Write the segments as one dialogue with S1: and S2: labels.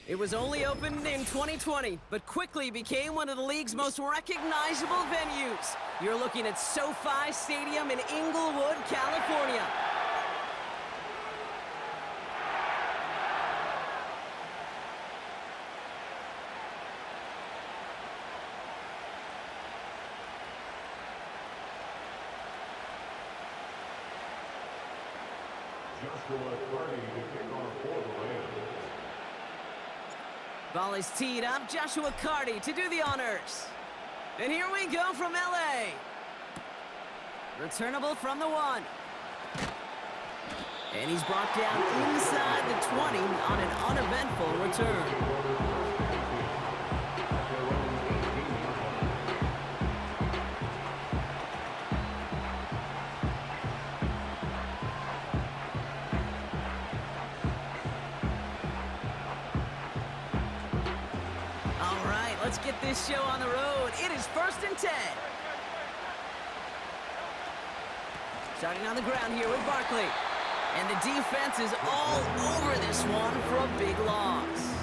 S1: It was only opened in 2020, but quickly became one of the league's most recognizable venues. You're looking at SoFi Stadium in Inglewood, California. Ball is teed up. Joshua Carty to do the honors. And here we go from LA. Returnable from the 1. And he's brought down inside the 20 on an uneventful return. Let's get this show on the road. It is 1st and 10. Starting on the ground here with Barkley. And the defense is all over this one for a big loss.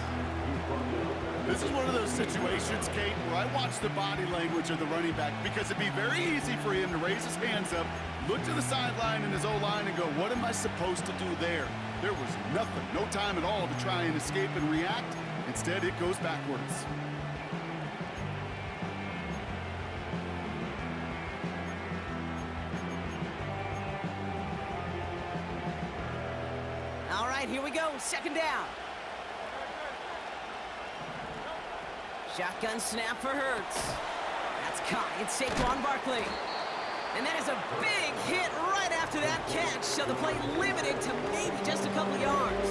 S2: This is one of those situations, Kate, where I watch the body language of the running back because it'd be very easy for him to raise his hands up, look to the sideline in his O-line and go, what am I supposed to do there? There was nothing, no time at all to try and escape and react. Instead, it goes backwards.
S1: All right, here we go. 2nd down. Shotgun snap for Hurts. That's caught. It's Saquon Barkley. And that is a big hit right after that catch, so the play limited to maybe just a couple yards.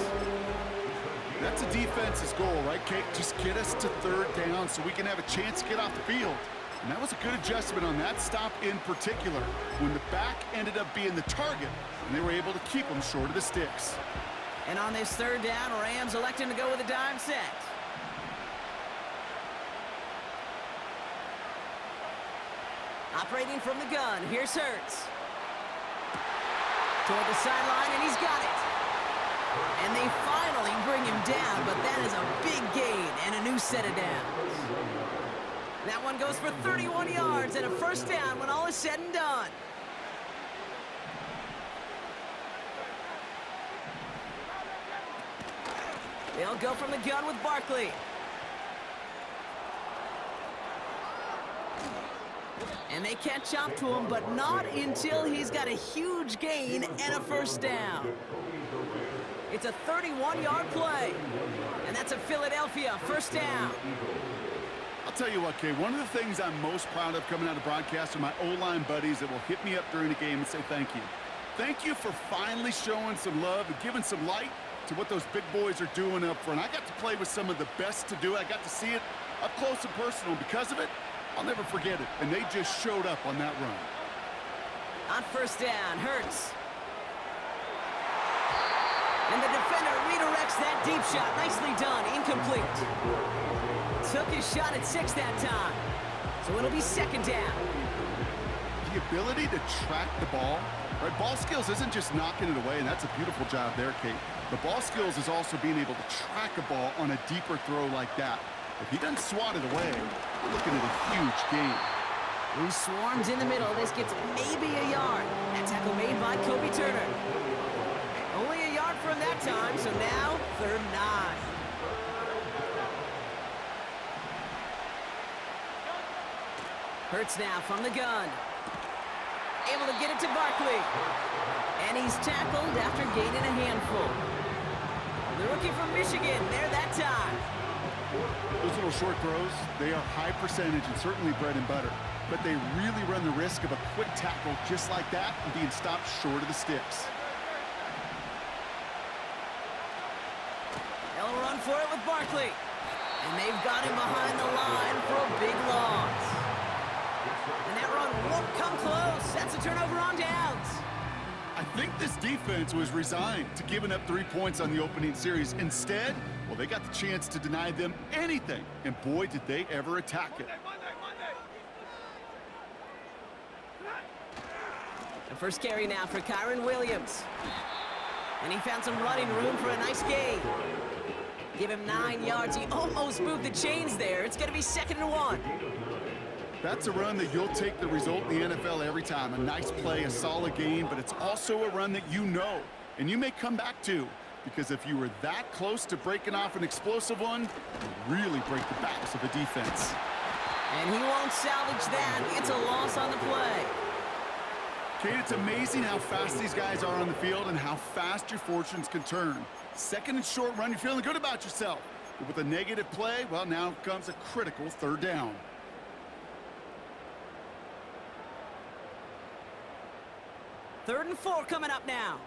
S2: That's a defense's goal, right, Kate? Just get us to 3rd down so we can have a chance to get off the field. And that was a good adjustment on that stop in particular, when the back ended up being the target, and they were able to keep him short of the sticks.
S1: And on this 3rd down, Rams electing to go with a dime set. Operating from the gun, here's Hurts. Toward the sideline, and he's got it. And they finally bring him down, but that is a big gain and a new set of downs. That one goes for 31 yards and a 1st down when all is said and done. They'll go from the gun with Barkley. And they catch up to him, but not until he's got a huge gain and a 1st down. It's a 31-yard play. And that's a Philadelphia 1st down.
S2: I'll tell you what, Kay, one of the things I'm most proud of coming out of broadcast are my O-line buddies that will hit me up during the game and say thank you. Thank you for finally showing some love and giving some light to what those big boys are doing up front. I got to play with some of the best to do it. I got to see it up close and personal. Because of it, I'll never forget it. And they just showed up on that run.
S1: On 1st down, Hurts. And the defender redirects that deep shot. Nicely done. Incomplete. Took his shot at 6 that time. So it'll be 2nd down.
S2: The ability to track the ball, right? Ball skills isn't just knocking it away, and that's a beautiful job there, Kate. The ball skills is also being able to track a ball on a deeper throw like that. If he doesn't swat it away, we're looking at a huge gain.
S1: He swarms in the middle. This gets maybe a yard. That tackle made by Kobe Turner. Only a yard from that time, so now 3rd and 9. Hurts now from the gun. Able to get it to Barkley. And he's tackled after gaining a handful. The rookie from Michigan, there that time.
S2: Those little short throws, they are high percentage and certainly bread and butter. But they really run the risk of a quick tackle just like that and being stopped short of the sticks.
S1: They'll run for it with Barkley. And they've got him behind the line for a big loss. And that run won't come close. That's a turnover on downs.
S2: I think this defense was resigned to giving up 3 points on the opening series. Instead, well, they got the chance to deny them anything. And boy, did they ever attack it.
S1: The first carry now for Kyron Williams. And he found some running room for a nice gain. Give him 9 yards. He almost moved the chains there. It's going to be 2nd and 1.
S2: That's a run that you'll take the result in the NFL every time. A nice play, a solid game, but it's also a run that you know, and you may come back to, because if you were that close to breaking off an explosive one, you really break the backs of a defense.
S1: And he won't salvage that. It's a loss on the play.
S2: Kate, it's amazing how fast these guys are on the field and how fast your fortunes can turn. 2nd and short run, you're feeling good about yourself. But with a negative play, well, now comes a critical 3rd down.
S1: Third and 4 coming up now.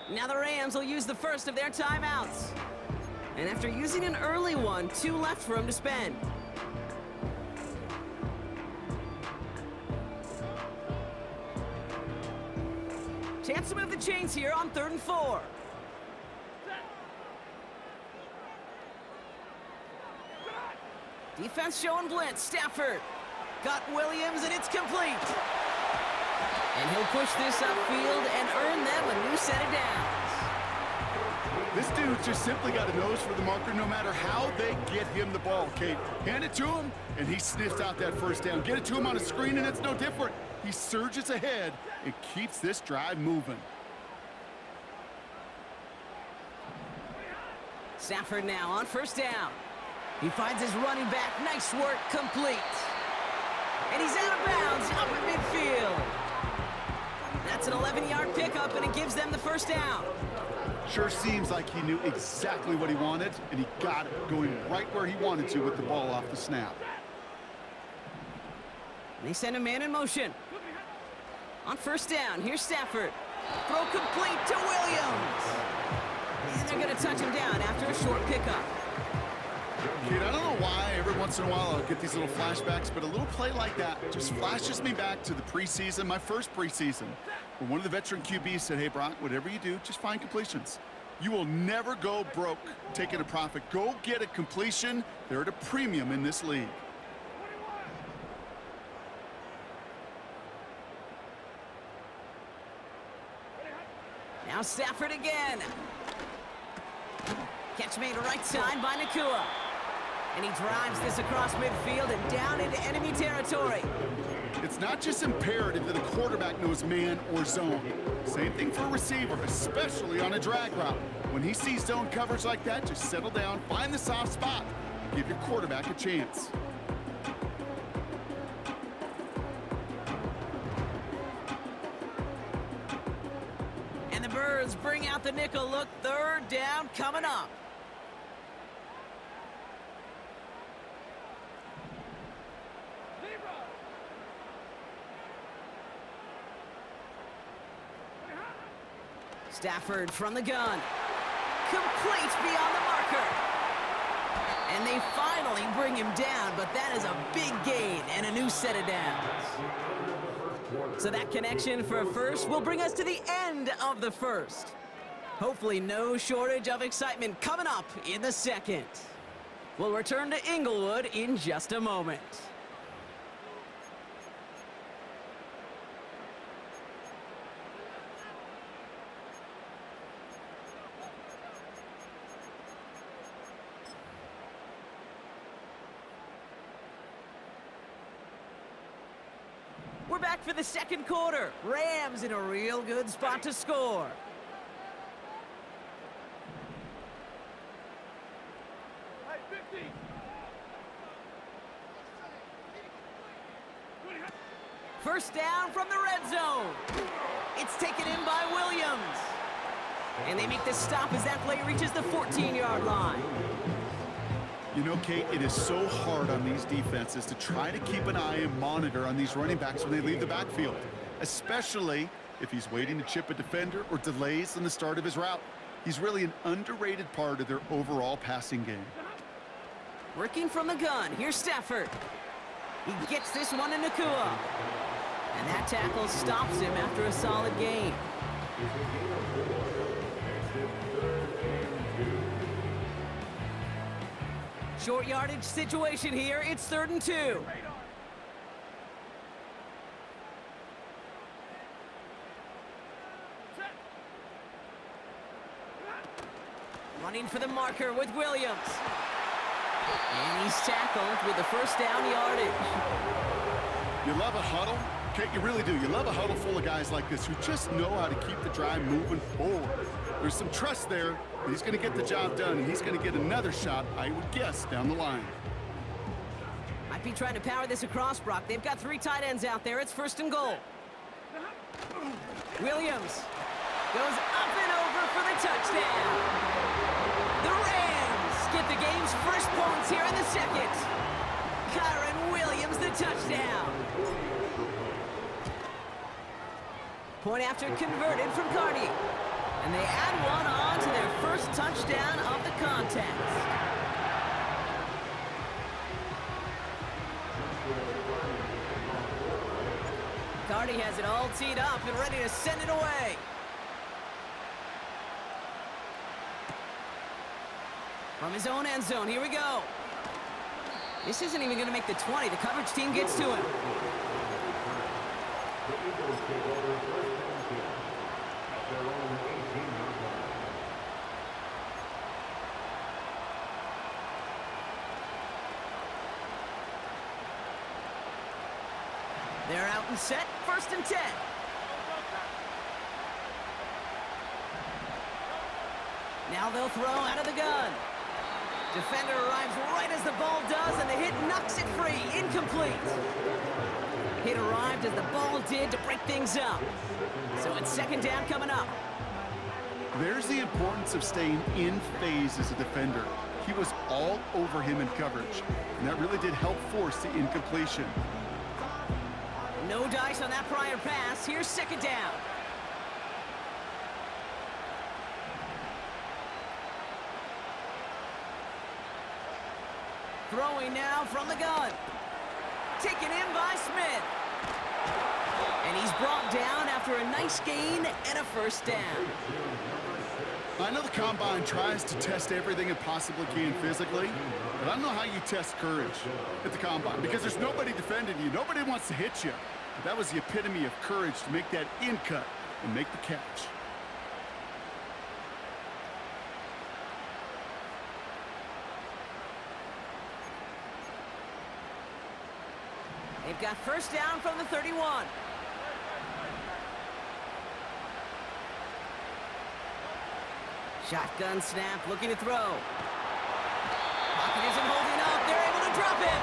S1: Now the Rams will use the first of their timeouts. And after using an early one, 2 left for him to spend. Chance to move the chains here on 3rd and 4. Defense showing blitz. Stafford got Williams, and it's complete. And he'll push this upfield and earn them a new set of downs.
S2: This dude's just simply got a nose for the marker no matter how they get him the ball, Kate. Hand it to him, and he sniffs out that 1st down. Get it to him on a screen, and it's no different. He surges ahead and keeps this drive moving.
S1: Stafford now on 1st down. He finds his running back. Nice work, complete. And he's out of bounds up at midfield. That's an 11-yard pickup, and it gives them the 1st down.
S2: Sure seems like he knew exactly what he wanted, and he got it, going right where he wanted to with the ball off the snap.
S1: They send a man in motion. On 1st down, here's Stafford. Throw complete to Williams. And they're going to touch him down after a short pickup.
S2: Kid, I don't know why every once in a while I'll get these little flashbacks, but a little play like that just flashes me back to the preseason, my first preseason, where one of the veteran QBs said, hey, Brock, whatever you do, just find completions. You will never go broke taking a profit. Go get a completion. They're at a premium in this league.
S1: Now Stafford again. Catch made right side by Nakua. And he drives this across midfield and down into enemy territory.
S2: It's not just imperative that a quarterback knows man or zone. Same thing for a receiver, especially on a drag route. When he sees zone coverage like that, just settle down, find the soft spot, and give your quarterback a chance.
S1: And the Birds bring out the nickel look. 3rd down coming up. Stafford from the gun. Complete beyond the marker. And they finally bring him down, but that is a big gain and a new set of downs. So that connection for a first will bring us to the end of the 1st. Hopefully no shortage of excitement coming up in the 2nd. We'll return to Inglewood in just a moment. We're back for the 2nd quarter. Rams in a real good spot to score. First down from the red zone. It's taken in by Williams. And they make the stop as that play reaches the 14-yard line.
S2: You know, Kate, it is so hard on these defenses to try to keep an eye and monitor on these running backs when they leave the backfield, especially if he's waiting to chip a defender or delays in the start of his route. He's really an underrated part of their overall passing game.
S1: Working from the gun, here's Stafford. He gets this one to Nakua. And that tackle stops him after a solid gain. Short yardage situation here. It's 3rd and 2. Running for the marker with Williams. And he's tackled with the first down yardage.
S2: You love a huddle? Okay, you really do. You love a huddle full of guys like this who just know how to keep the drive moving forward. There's some trust there that he's going to get the job done, and he's going to get another shot, I would guess, down the line.
S1: Might be trying to power this across, Brock. They've got 3 tight ends out there. It's 1st and goal. Williams goes up and over for the touchdown. The Rams get the game's first points here in the 2nd. Kyron Williams, the touchdown. Point after converted from Cardi. And they add one on to their first touchdown of the contest. Cardi has it all teed up and ready to send it away. From his own end zone, here we go. This isn't even going to make the 20. The coverage team gets to him. They're out and set, 1st and 10. Now they'll throw out of the gun. Defender arrives right as the ball does, and the hit knocks it free. Incomplete. Hit arrived as the ball did to break things up. So it's 2nd down coming up.
S2: There's the importance of staying in phase as a defender. He was all over him in coverage, and that really did help force the incompletion.
S1: No dice on that prior pass. Here's 2nd down. Throwing now from the gun. Taken in by Smith. And he's brought down after a nice gain and a 1st down.
S2: I know the Combine tries to test everything it possibly can physically, but I don't know how you test courage at the Combine, because there's nobody defending you. Nobody wants to hit you. But that was the epitome of courage to make that in cut and make the catch.
S1: They've got 1st down from the 31. Shotgun snap, looking to throw. Pocket isn't holding up. They're able to drop it.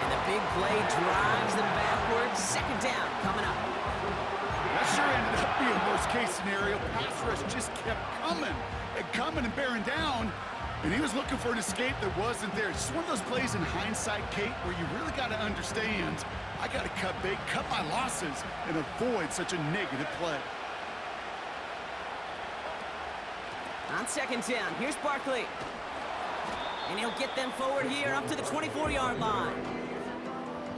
S1: And the big play drives them backwards. 2nd down coming up.
S2: That sure ended up being worst-case scenario. Pass rush just kept coming and bearing down. And he was looking for an escape that wasn't there. It's just one of those plays in hindsight, Kate, where you really got to understand, I got to cut bait, cut my losses, and avoid such a negative play.
S1: On 2nd down, here's Barkley. And he'll get them forward here up to the 24-yard line.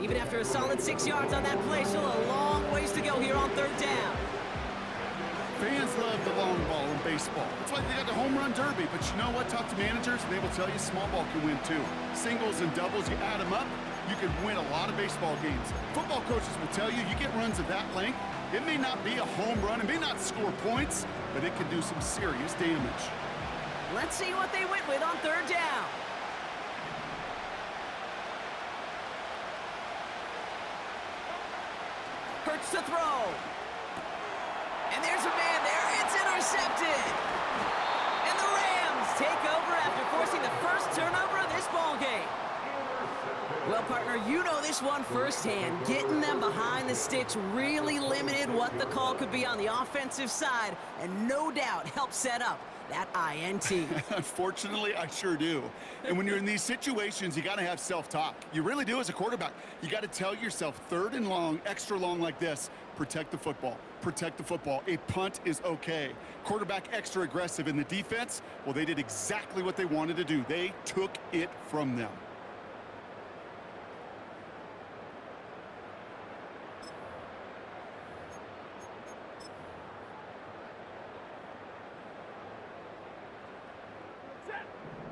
S1: Even after a solid 6 yards on that play, still a long ways to go here on 3rd down.
S2: Fans love the long ball in baseball. That's why they got the home run derby. But you know what? Talk to managers, and they will tell you small ball can win too. Singles and doubles, you add them up, you can win a lot of baseball games. Football coaches will tell you, you get runs of that length, it may not be a home run, it may not score points, but it can do some serious damage.
S1: Let's see what they went with on 3rd down. Hurts to throw. And there's a man there. It's intercepted. And the Rams take over after forcing the first turnover of this ball game. Well, partner, you know this one firsthand. Getting them behind the sticks really limited what the call could be on the offensive side, and no doubt helped set up that INT.
S2: Unfortunately, I sure do. And when you're in these situations, you got to have self-talk. You really do as a quarterback. You got to tell yourself, 3rd and long, extra long like this, protect the football. Protect the football. A punt is okay. Quarterback extra aggressive in the defense, well, they did exactly what they wanted to do. They took it from them.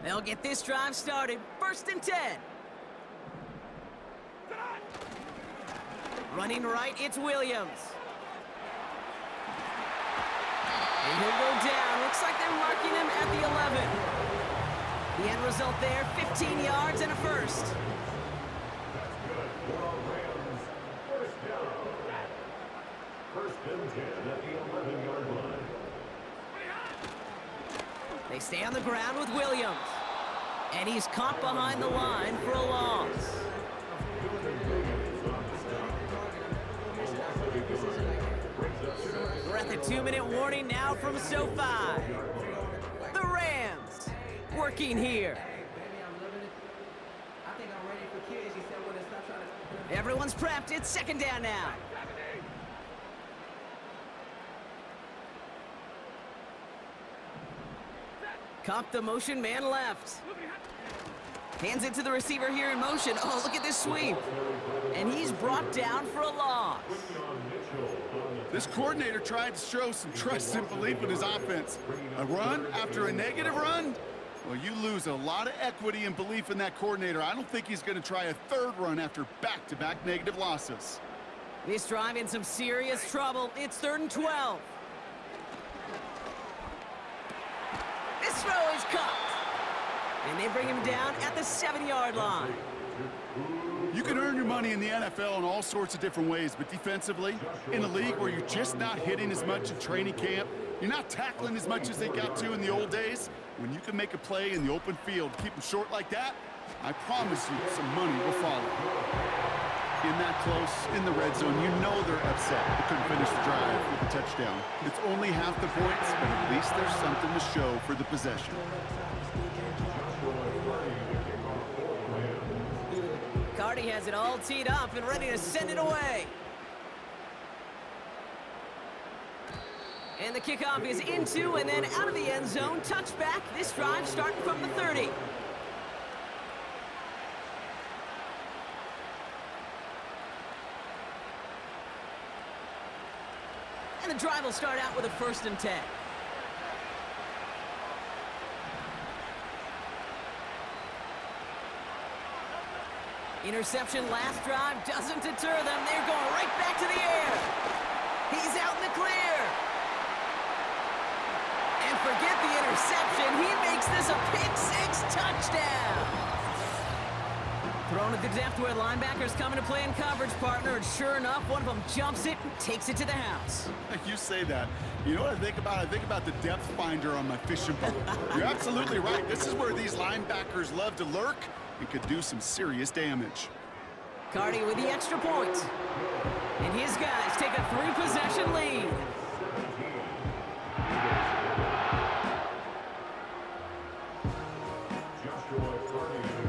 S1: They'll get this drive started. 1st and 10. Running right, it's Williams. And he'll go down. Looks like they're marking him at the 11. The end result there, 15 yards and a first. They stay on the ground with Williams. And he's caught behind the line for a loss. We're at the 2-minute warning now from SoFi. The Rams working here. Everyone's prepped. It's 2nd down now. Cop the motion, man left. Hands it to the receiver here in motion. Oh, look at this sweep. And he's brought down for a loss.
S2: This coordinator tried to show some trust and belief in his offense. A run after a negative run? Well, you lose a lot of equity and belief in that coordinator. I don't think he's going to try a 3rd run after back-to-back negative losses.
S1: This drive in some serious trouble. It's 3rd and 12. This throw is caught. And they bring him down at the 7-yard line.
S2: You can earn your money in the NFL in all sorts of different ways, but defensively, in a league where you're just not hitting as much in training camp, you're not tackling as much as they got to in the old days, when you can make a play in the open field, keep them short like that, I promise you some money will follow. In that close, in the red zone, you know they're upset they couldn't finish the drive with a touchdown. It's only half the points, but at least there's something to show for the possession.
S1: Cardi has it all teed up and ready to send it away. And the kickoff is into and then out of the end zone. Touchback. This drive starting from the 30. And the drive will start out with a 1st and 10. Interception last drive doesn't deter them. They're going right back to the air. He's out in the clear. And forget the interception. He makes this a pick-6 touchdown. Thrown at the depth where linebackers come into play in coverage, partner. And sure enough, one of them jumps it and takes it to the house.
S2: You say that. You know what I think about? I think about the depth finder on my fishing boat. You're absolutely right. This is where these linebackers love to lurk. It could do some serious damage.
S1: Cardi with the extra point. And his guys take a 3-possession lead.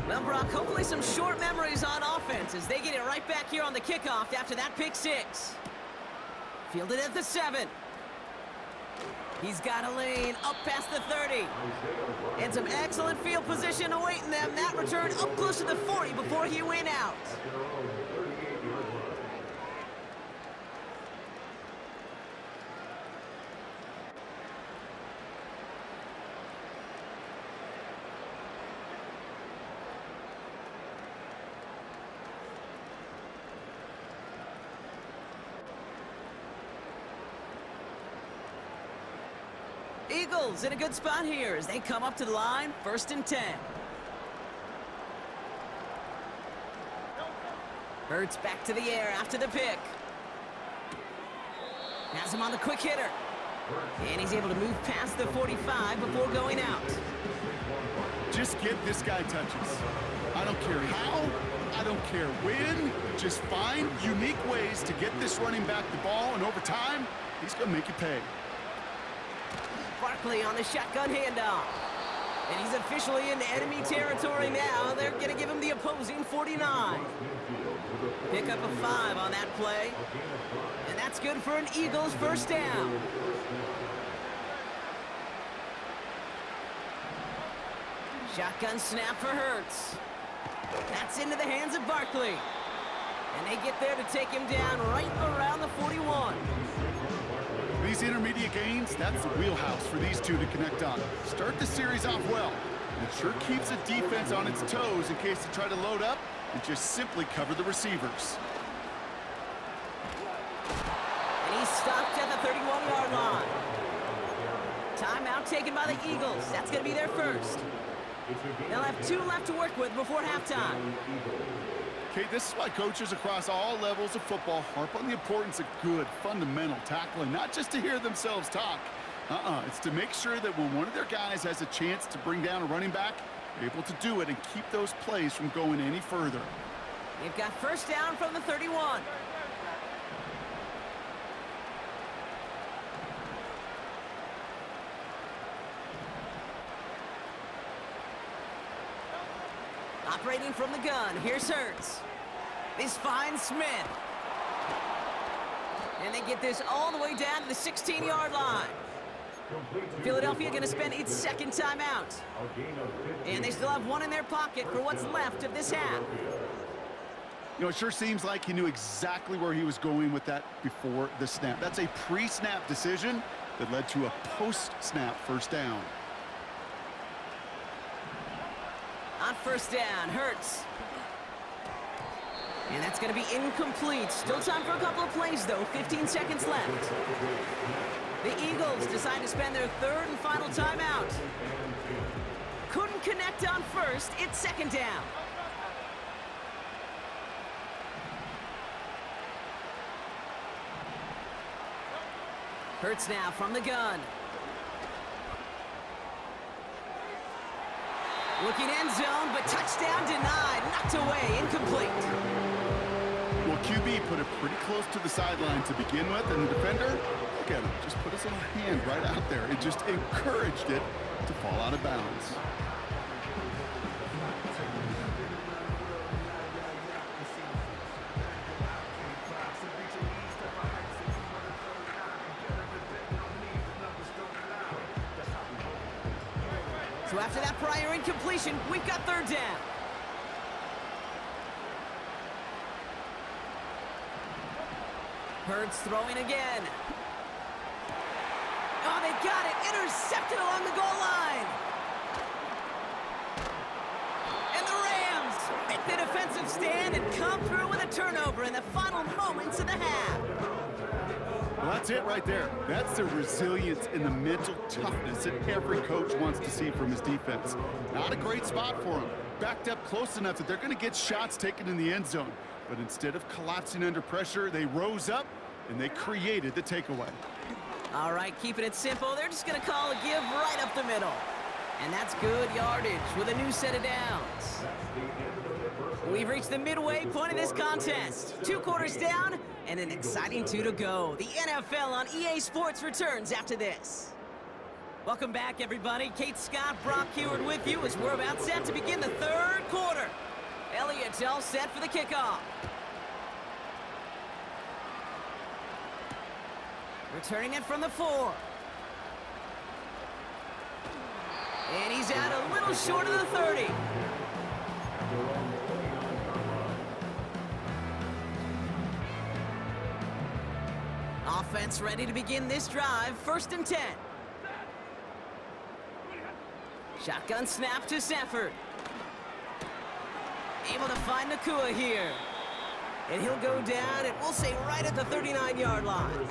S1: Well, Brock, hopefully some short memories on offense as they get it right back here on the kickoff after that pick-6. Fielded at the 7. He's got a lane up past the 30. And some excellent field position awaiting them. That return up close to the 40 before he went out. Eagles in a good spot here as they come up to the line, 1st and 10. Hurts back to the air after the pick. Has him on the quick hitter. And he's able to move past the 45 before going out.
S2: Just get this guy touches. I don't care how, I don't care when. Just find unique ways to get this running back the ball, and over time, he's going to make you pay.
S1: Barkley on the shotgun handoff. And he's officially in enemy territory now. They're going to give him the opposing 49. Pick up a 5 on that play. And that's good for an Eagles 1st down. Shotgun snap for Hurts. That's into the hands of Barkley. And they get there to take him down right around the 41.
S2: These intermediate gains, that's the wheelhouse for these two to connect on. Start the series off well. It sure keeps the defense on its toes in case they try to load up and just simply cover the receivers.
S1: And he's stopped at the 31-yard line. Timeout taken by the Eagles. That's going to be their first. They'll have 2 left to work with before halftime.
S2: Okay, this is why coaches across all levels of football harp on the importance of good, fundamental tackling, not just to hear themselves talk. It's to make sure that when one of their guys has a chance to bring down a running back, they're able to do it and keep those plays from going any further.
S1: They've got first down from the 31. Operating from the gun, here's Hurts. This finds Smith. And they get this all the way down to the 16-yard line. Philadelphia going to spend its second timeout. And they still have 1 in their pocket for what's left of this half.
S2: You know, it sure seems like he knew exactly where he was going with that before the snap. That's a pre-snap decision that led to a post-snap first down.
S1: On first down, Hurts. And that's going to be incomplete. Still time for a couple of plays, though. 15 seconds left. The Eagles decide to spend their third and final timeout. Couldn't connect on first. It's second down. Hurts now from the gun. Looking end zone, but touchdown denied. Knocked away, incomplete.
S2: Well, QB put it pretty close to the sideline to begin with, and the defender, look at him, just put his little hand right out there. It just encouraged it to fall out of bounds.
S1: So after that prior incompletion, we've got third down. Hurts throwing again. Oh, they got it. Intercepted along the goal line. And the Rams make the defensive stand and come through with a turnover in the final moments of the half.
S2: Well, that's it right there. That's the resilience and the mental toughness that every coach wants to see from his defense. Not a great spot for him. Backed up close enough that they're going to get shots taken in the end zone. But instead of collapsing under pressure, they rose up and they created the takeaway.
S1: All right, keeping it simple. They're just going to call a give right up the middle. And that's good yardage with a new set of downs. We've reached the midway point of this contest. 2 quarters down and an exciting 2 to go. The NFL on EA Sports returns after this. Welcome back, everybody. Kate Scott, Brock Heward with you as we're about set to begin the third quarter. Elliott's all set for the kickoff. Returning it from the 4. And he's out a little short of the 30. Offense ready to begin this drive. First and 10. Shotgun snap to Stafford. Able to find Nakua here. And he'll go down, and we'll say right at the 39-yard line.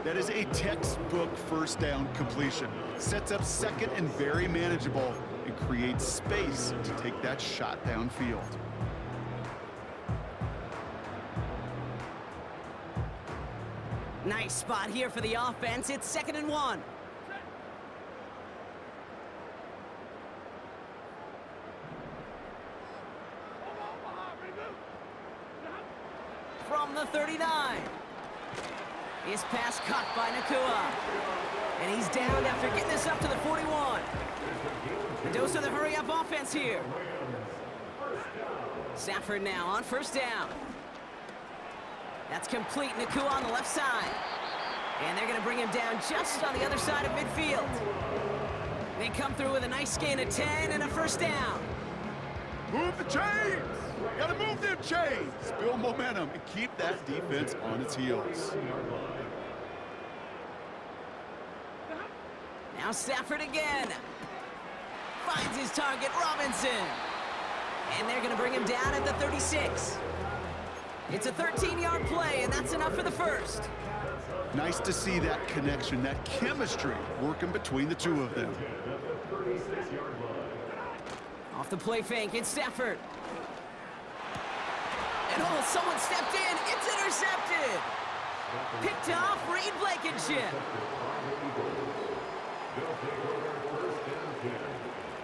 S2: That is a textbook first down completion. Sets up second and very manageable and creates space to take that shot downfield.
S1: Nice spot here for the offense. It's second and 1. From the 39. His pass caught by Nakua. And he's down after getting this up to the 41. A dose of the hurry-up offense here. Stafford now on first down. That's complete. Nakua on the left side. And they're going to bring him down just on the other side of midfield. They come through with a nice gain of 10 and a first down.
S2: Move the chains! Gotta move them chains! Build momentum and keep that defense on its heels.
S1: Now Stafford again. finds his target, Robinson. And they're going to bring him down at the 36. It's a 13-yard play, and that's enough for the first.
S2: Nice to see that connection, that chemistry working between the two of them.
S1: Off the play fake, it's Stafford. And oh, someone stepped in. It's intercepted. Picked off Reed Blankenship.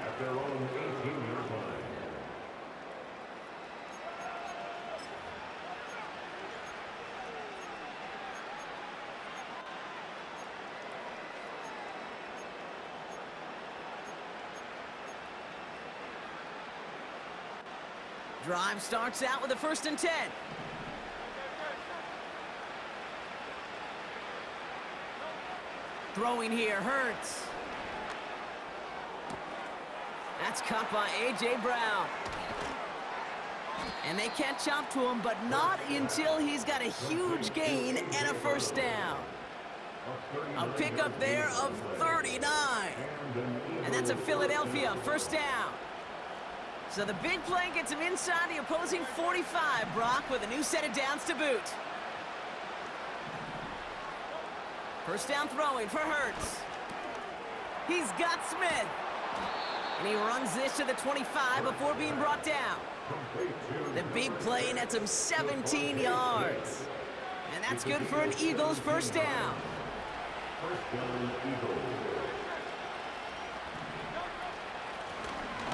S3: At their own 18-yard line.
S1: Drive starts out with a 1st and 10. Throwing here, Hurts. That's caught by A.J. Brown. And they catch up to him, but not until he's got a huge gain and a 1st down. A pickup there of 39. And that's a Philadelphia 1st down. So the big play gets him inside the opposing 45, Brock, with a new set of downs to boot. 1st down throwing for Hurts. He's got Smith. And he runs this to the 25 before being brought down. The big play nets him 17 yards. And that's good for an Eagles 1st down.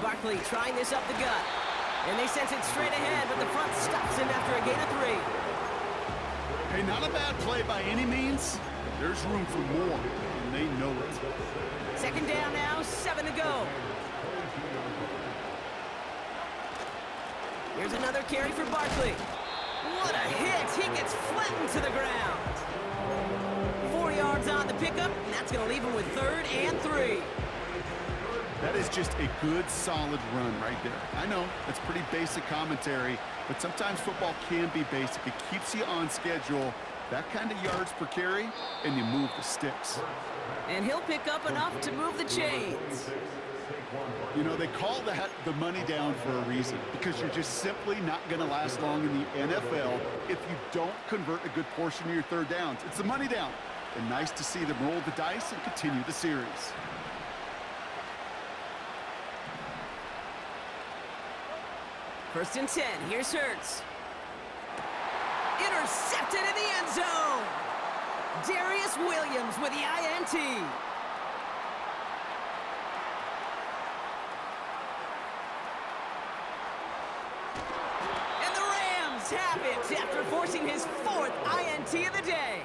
S1: Barkley trying this up the gut. And they sense it straight ahead, but the front stops him after a gain of 3.
S2: Hey, not a bad play by any means. There's room for more, and they know it.
S1: 2nd down now, 7 to go. Here's another carry for Barkley. What a hit! He gets flattened to the ground. 4 yards on the pickup, and that's going to leave him with 3rd and 3.
S2: That is just a good, solid run right there. I know, that's pretty basic commentary, but sometimes football can be basic. It keeps you on schedule, that kind of yards per carry, and you move the sticks.
S1: And he'll pick up enough to move the chains.
S2: You know, they call that the money down for a reason, because you're just simply not going to last long in the NFL if you don't convert a good portion of your 3rd downs. It's the money down. And nice to see them roll the dice and continue the series.
S1: 1st and 10, here's Hurts. Intercepted in the end zone. Darius Williams with the INT. And the Rams have it after forcing his 4th INT of the day.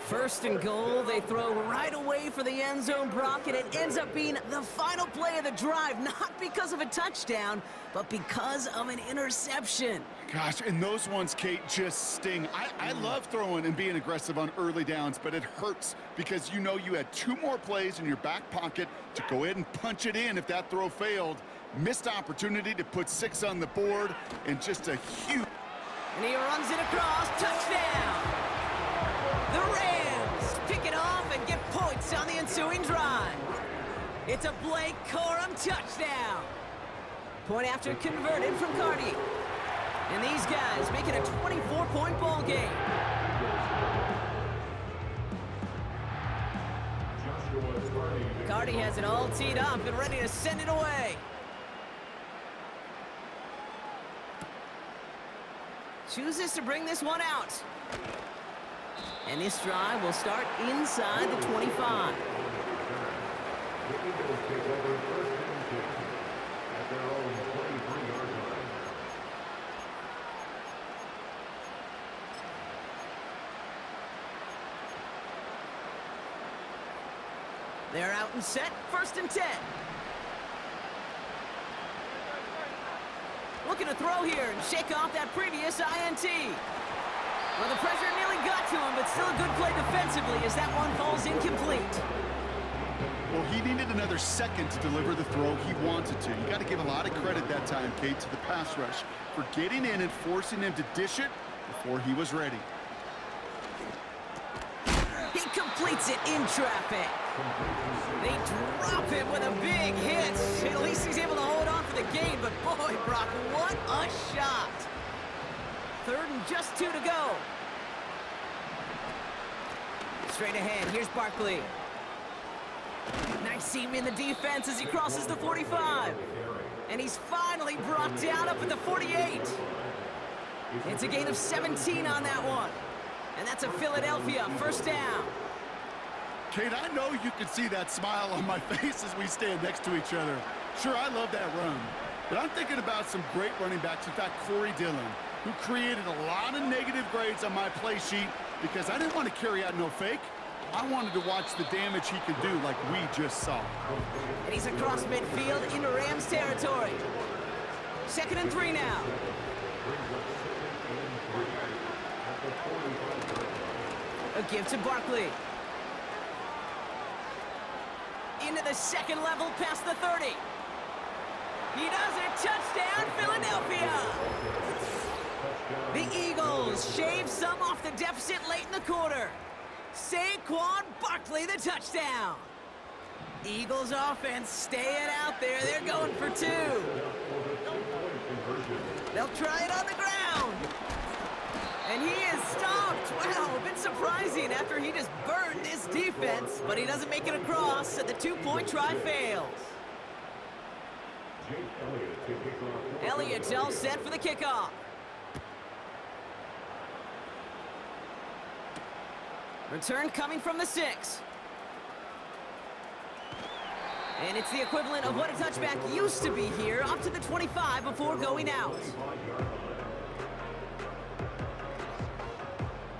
S1: 1st and goal, they throw right away for the end zone, Brock, and it ends up being the final play of the drive, not because of a touchdown, but because of an interception.
S2: Gosh, and those ones, Kate, just sting. I love throwing and being aggressive on early downs, but it hurts because you know you had 2 more plays in your back pocket to go ahead and punch it in if that throw failed. Missed opportunity to put 6 on the board, and just a huge...
S1: And he runs it across, touchdown! The Rams pick it off and get points on the ensuing drive. It's a Blake Corum touchdown. Point after converted from Cardi. And these guys make it a 24-point ball game. Cardi has it all teed up and ready to send it away. Chooses to bring this one out. And this drive will start inside the 25. They're out and set, 1st and 10. Looking to throw here and shake off that previous INT. Well, the pressure nearly got to him, but still a good play defensively as that one falls incomplete.
S2: Well, he needed another second to deliver the throw he wanted to. You got to give a lot of credit that time, Kate, to the pass rush for getting in and forcing him to dish it before he was ready.
S1: He completes it in traffic. They drop him with a big hit. At least he's able to hold on for the gain, but boy, Brock, what a shot. 3rd and just 2 to go. Straight ahead, here's Barkley. Nice seam in the defense as he crosses the 45. And he's finally brought down up at the 48. It's a gain of 17 on that one. And that's a Philadelphia 1st down.
S2: Kate, I know you can see that smile on my face as we stand next to each other. Sure, I love that run. But I'm thinking about some great running backs. In fact, Corey Dillon, who created a lot of negative grades on my play sheet because I didn't want to carry out no fake. I wanted to watch the damage he could do like we just saw.
S1: And he's across midfield into Rams territory. 2nd and 3 now. A give to Barkley. Into the 2nd level past the 30. He does it. Touchdown, Philadelphia. The Eagles shave some off the deficit late in the quarter. Saquon Barkley, the touchdown. Eagles offense staying out there. They're going for 2. They'll try it on the ground. And he is stopped. Wow, a bit surprising after he just burned this defense, but he doesn't make it across, and the 2-point try fails. Elliott's all set for the kickoff. Return coming from the 6. And it's the equivalent of what a touchback used to be here, up to the 25 before going out.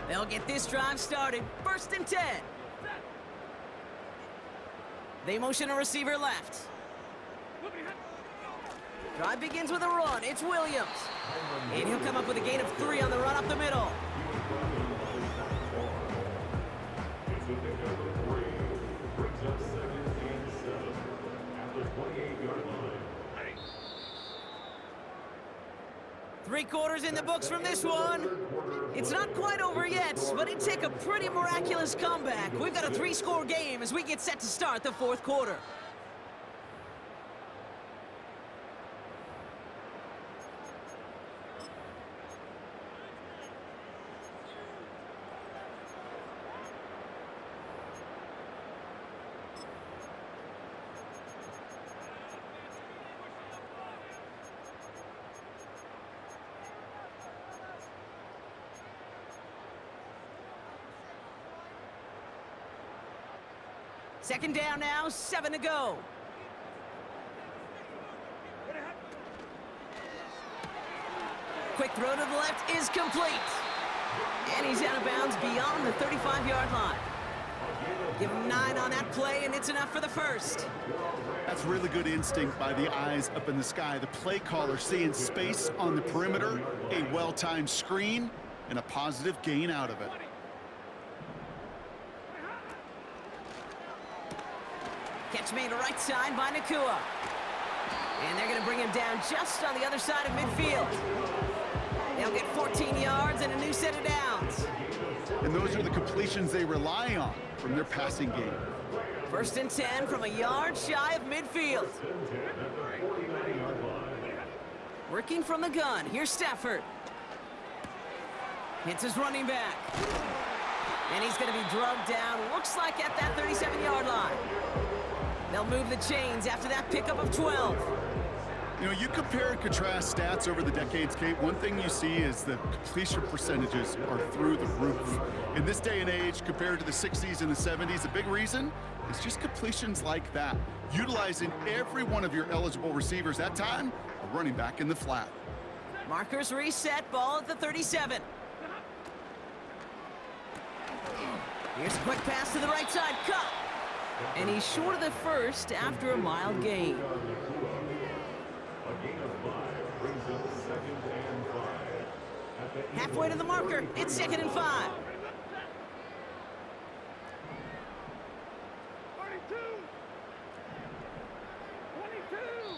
S1: They'll get this drive started. 1st and 10. They motion a receiver left. Drive begins with a run. It's Williams. And he'll come up with a gain of 3 on the run up the middle. Three-quarters in the books from this one. It's not quite over yet, but it'd take a pretty miraculous comeback. We've got a 3-score game as we get set to start the 4th quarter. Second down now, 7 to go. Quick throw to the left is complete. And he's out of bounds beyond the 35-yard line. Give him 9 on that play, and it's enough for the 1st.
S2: That's really good instinct by the eyes up in the sky. The play caller seeing space on the perimeter, a well-timed screen, and a positive gain out of it.
S1: Catch made right side by Nakua. And they're going to bring him down just on the other side of midfield. They'll get 14 yards and a new set of downs.
S2: And those are the completions they rely on from their passing game.
S1: 1st and 10 from a yard shy of midfield. Working from the gun. Here's Stafford. Hits his running back. And he's going to be drugged down, looks like at that 37-yard line. They'll move the chains after that pickup of 12.
S2: You know, you compare and contrast stats over the decades, Kate. One thing you see is the completion percentages are through the roof. In this day and age, compared to the 60s and the 70s, the big reason is just completions like that. Utilizing every one of your eligible receivers. That time, a running back in the flat.
S1: Markers reset, ball at the 37. Here's a quick pass to the right side, cut. And he's short of the 1st after a mild gain. Halfway to the marker, it's 2nd and 5.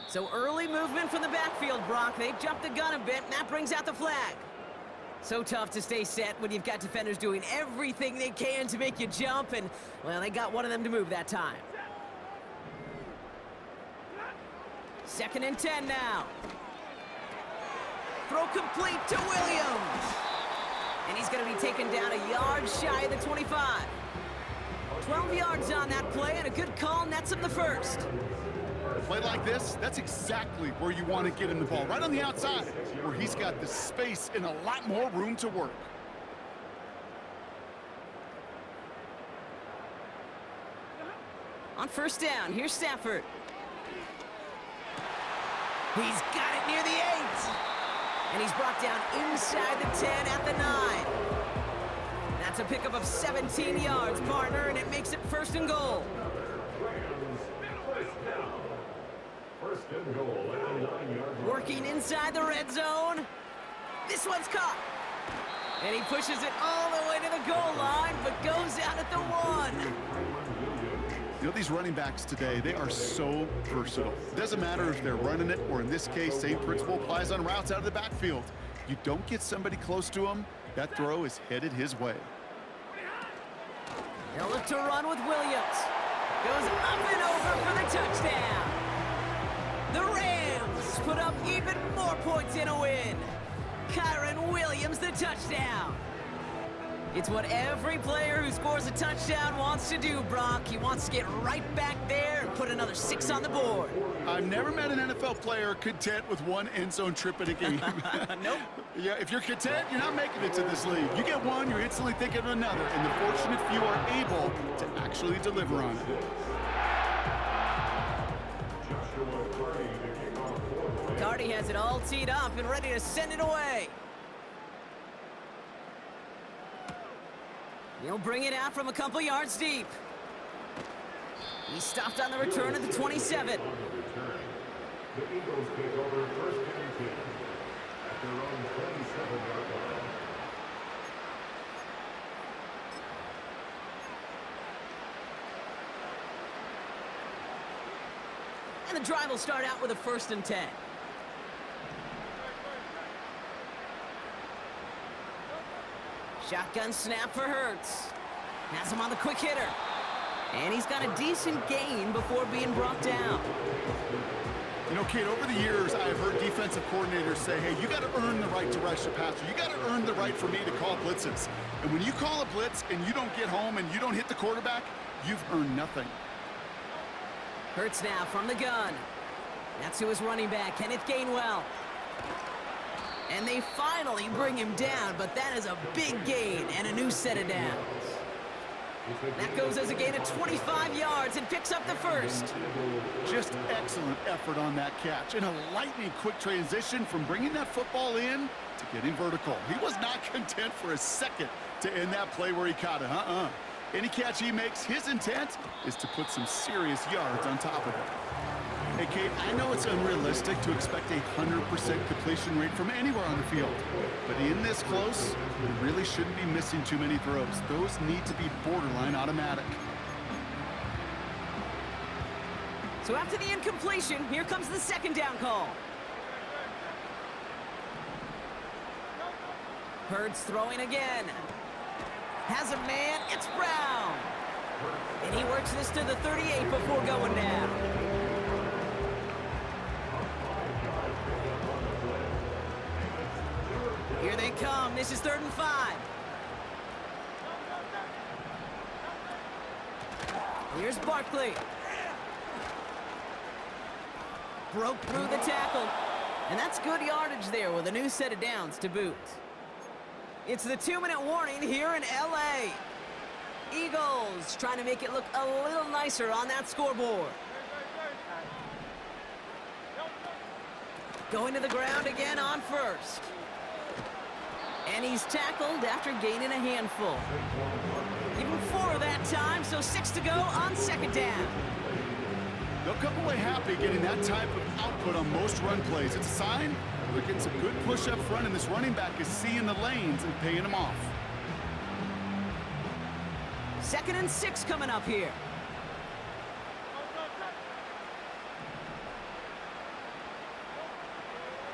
S1: So early movement from the backfield, Brock. They jumped the gun a bit, and that brings out the flag. So tough to stay set when you've got defenders doing everything they can to make you jump, and, well, they got one of them to move that time. 2nd and 10 now. Throw complete to Williams. And he's going to be taken down a yard shy of the 25. 12 yards on that play, and a good call nets him the first.
S2: A play like this, that's exactly where you want to get him the ball, right on the outside, where he's got the space and a lot more room to work.
S1: On 1st down, here's Stafford. He's got it near the 8. And he's brought down inside the 10 at the 9. That's a pickup of 17 yards, partner, and it makes it 1st and goal.
S3: First and goal at the 9-yard line.
S1: Working inside the red zone. This one's caught. And he pushes it all the way to the goal line, but goes out at the 1.
S2: You know, these running backs today, they are so versatile. It doesn't matter if they're running it, or in this case, same principle applies on routes out of the backfield. You don't get somebody close to him, that throw is headed his way.
S1: They'll look to run with Williams. Goes up and over for the touchdown. The Rams put up even more points in a win. Kyron Williams, the touchdown. It's what every player who scores a touchdown wants to do, Brock. He wants to get right back there and put another 6 on the board.
S2: I've never met an NFL player content with one end zone trip in a game.
S1: Nope.
S2: Yeah, if you're content, you're not making it to this league. You get one, you're instantly thinking of another, and the fortunate few are able to actually deliver on it.
S1: Cardi has it all teed up and ready to send it away. He'll bring it out from a couple yards deep. He stopped on the return at the 27.
S3: The Eagles take over 1st and 10 at their own 27-yard line.
S1: And the drive will start out with a 1st and 10. Shotgun snap for Hurts. Has him on the quick hitter. And he's got a decent gain before being brought down.
S2: You know, Kate, over the years, I've heard defensive coordinators say, hey, you got to earn the right to rush the passer. You got to earn the right for me to call blitzes. And when you call a blitz and you don't get home and you don't hit the quarterback, you've earned nothing.
S1: Hurts now from the gun. That's to his running back, Kenneth Gainwell. And they finally bring him down, but that is a big gain and a new set of downs. That goes as a gain of 25 yards and picks up the first.
S2: Just excellent effort on that catch. And a lightning quick transition from bringing that football in to getting vertical. He was not content for a second to end that play where he caught it. Any catch he makes, his intent is to put some serious yards on top of it. Hey, Kate, I know it's unrealistic to expect a 100% completion rate from anywhere on the field. But in this close, you really shouldn't be missing too many throws. Those need to be borderline automatic.
S1: So after the incompletion, here comes the 2nd down call. Hurts throwing again. Has a man, it's Brown. And he works this to the 38 before going down. Here they come. This is 3rd and 5. Here's Barkley. Broke through the tackle. And that's good yardage there with a new set of downs to boot. It's the 2-minute warning here in L.A. Eagles trying to make it look a little nicer on that scoreboard. Going to the ground again on 1st. And he's tackled after gaining a handful. Even 4 that time, so 6 to go on 2nd down.
S2: They'll come away happy getting that type of output on most run plays. It's a sign they're getting some good push up front, and this running back is seeing the lanes and paying them off.
S1: 2nd and 6 coming up here.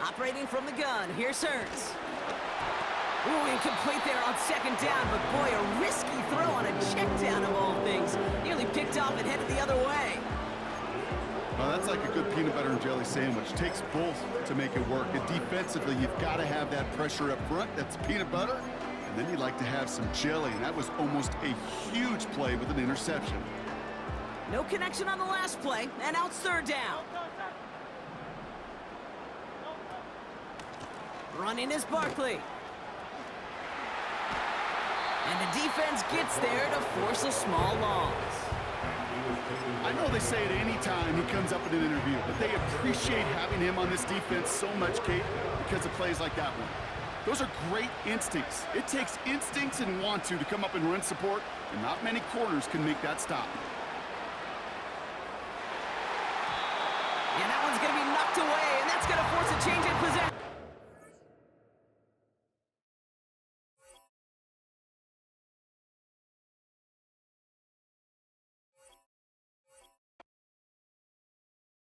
S1: Operating from the gun, here's Hurts. Ooh, incomplete there on second down, but boy, a risky throw on a check down of all things. Nearly picked off and headed the other way.
S2: Well, that's like a good peanut butter and jelly sandwich. Takes both to make it work. And defensively, you've got to have that pressure up front. That's peanut butter. And then you'd like to have some jelly. And that was almost a huge play with an interception.
S1: No connection on the last play, and out third down. Running is Barkley. And the defense gets there to force a small loss.
S2: I know they say it any time he comes up in an interview, but they appreciate having him on this defense so much, Kate, because of plays like that one. Those are great instincts. It takes instincts and want to come up and run support, and not many corners can make that stop.
S1: And that one's going to be knocked away, and that's going to force a change in possession.